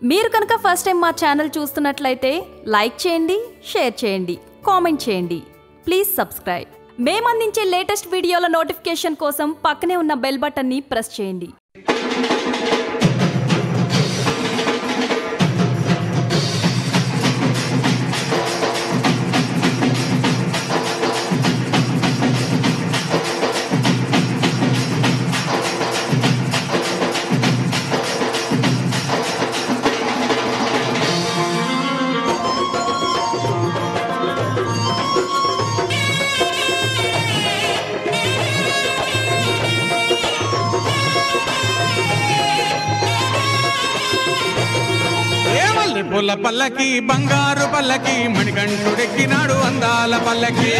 మీరు కనుక first time మా ఛానల్ చూస్తున్నట్లయితే లైక్ చేయండి, షేర్ చేయండి, కామెంట్ చేయండి. Please subscribe. మేము అందించే లేటెస్ట్ వీడియోల నోటిఫికేషన్ కోసం పక్కనే ఉన్న బెల్ బటన్ని ప్రెస్ చేయండి. పూల పల్లకి బంగారు పల్లకి మణికంఠుడెక్కినాడు అందాల పల్లకి.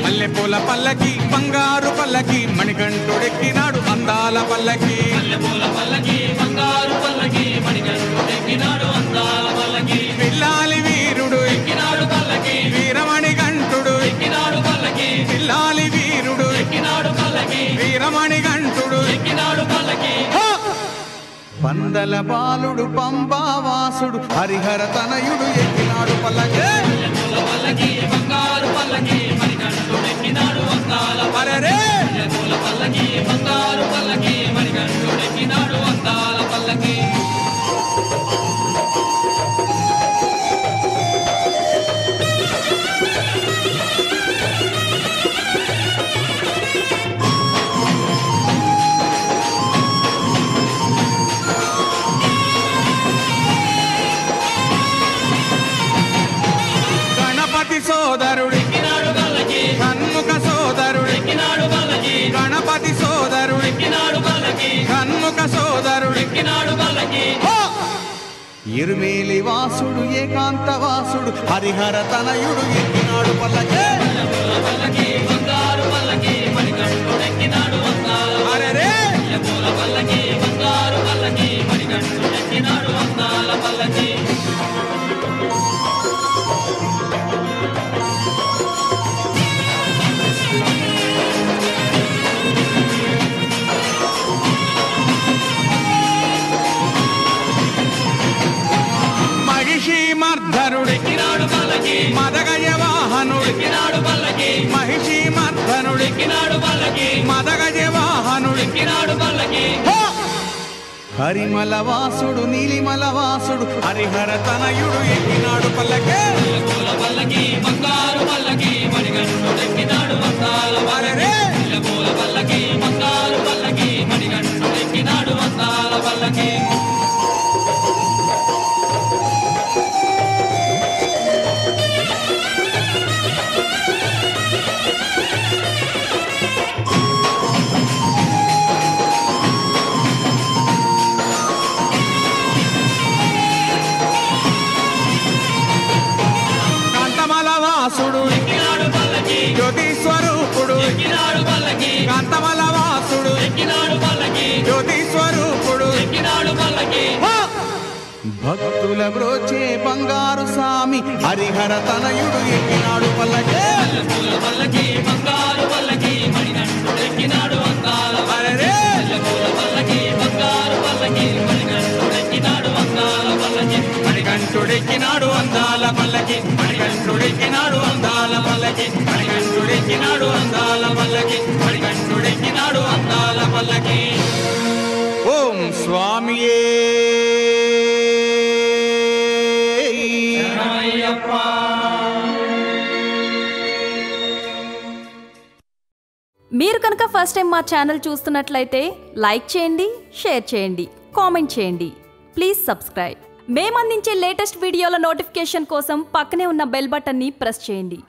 మల్లె పూల పల్లకి బంగారు పల్లకి మణికంఠుడెక్కినాడు అందాల పల్లకి. పిల్లాలి వీరుడు ఎక్కినాడు పల్లకి, వీరమణి కంఠుడు ఎక్కినాడు పల్లకి. పిల్లాలి వీరుడు ఎక్కినాడు పల్లకి, వీరమణి కంఠుడు ఎక్కినాడు పల్లకి. పందల బాలుడు పంబావాసుడు హరిహర తనయుడు ఎక్కినాడు పల్లకి. అరెరే సోదరుడు షణ్ముఖ సోదరుడు గణపతి సోదరుడు షణ్ముఖ సోదరుడు ఇరుమేలి వాసుడు ఏకాంత వాసుడు హరిహర తనయుడు ఎక్కినాడు పల్లకి. అరెరే మర్ధనుడెక్కినాడు పల్లకి, మదగజ వాహనుడెక్కినాడు పల్లకి. మహిషి మర్ధనుడెక్కినాడు పల్లకి, మదగజ వాహనుడెక్కినాడు పల్లకి. హరిమల వాసుడు నీలిమల వాసుడు హరిహర తనయుడు ఎక్కినాడు పల్లకి. బంగారు పల్లకి మణికంఠుడెక్కినాడు అందాల పల్లకి. బంగారు పల్లకి మణికంఠుడెక్కినాడు అందాల పల్లకి. వాసుడు జ్యోతి స్వరూపుడు కాంతమల వాసుడు జ్యోతి స్వరూపుడు భక్తుల బ్రోచే బంగారు స్వామి హరిహర తనయుడు ఎక్కినాడు పల్లకి. అరెరే మణికంఠుడెక్కినాడు అందాల పల్లకి, మణికంఠుడెక్కినాడు అందాల పల్లకి, మణికంఠుడెక్కినాడు అందాల పల్లకి, మణికంఠుడెక్కినాడు అందాల పల్లకి. ఓం స్వామియే మీరు కనుక ఫస్ట్ టైం మా ఛానల్ చూస్తున్నట్లయితే లైక్ చేయండి, షేర్ చేయండి, కామెంట్ చేయండి. Please subscribe. మేము అందించే లేటెస్ట్ వీడియోల నోటిఫికేషన్ కోసం పక్కనే ఉన్న బెల్ బటన్ని ప్రెస్ చేయండి.